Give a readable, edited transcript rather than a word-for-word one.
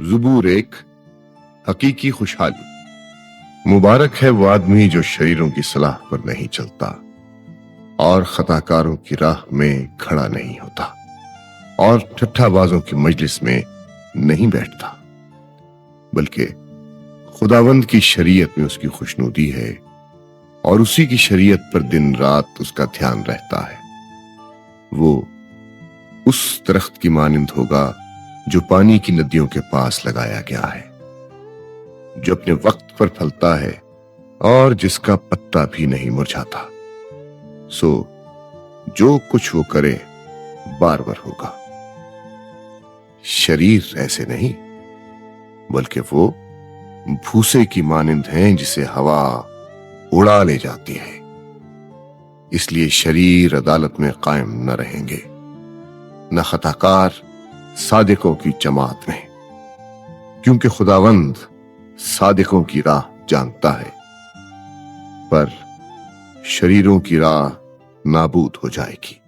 ज़ुबूर एक हकीकी खुशहाली। मुबारक है वो आदमी जो शरीरों की सलाह पर नहीं चलता और खताकारों की राह में खड़ा नहीं होता और ठट्ठाबाजों की मजलिस में नहीं बैठता, बल्कि खुदावंद की शरीयत में उसकी खुशनुदी है और उसी की शरीयत पर दिन रात उसका ध्यान रहता है। वो उस दरख्त की मानिंद होगा जो पानी की नदियों के पास लगाया गया है, जो अपने वक्त पर फलता है और जिसका पत्ता भी नहीं मुरझाता। सो जो कुछ वो करे बार-बार होगा। शरीर ऐसे नहीं, बल्कि वो भूसे की मानिंद हैं जिसे हवा उड़ा ले जाती है। इसलिए शरीर अदालत में कायम न रहेंगे, न खताकार सादिकों की जमात में, क्योंकि खुदावंद सादिकों की राह जानता है, पर शरीरों की राह नाबूद हो जाएगी।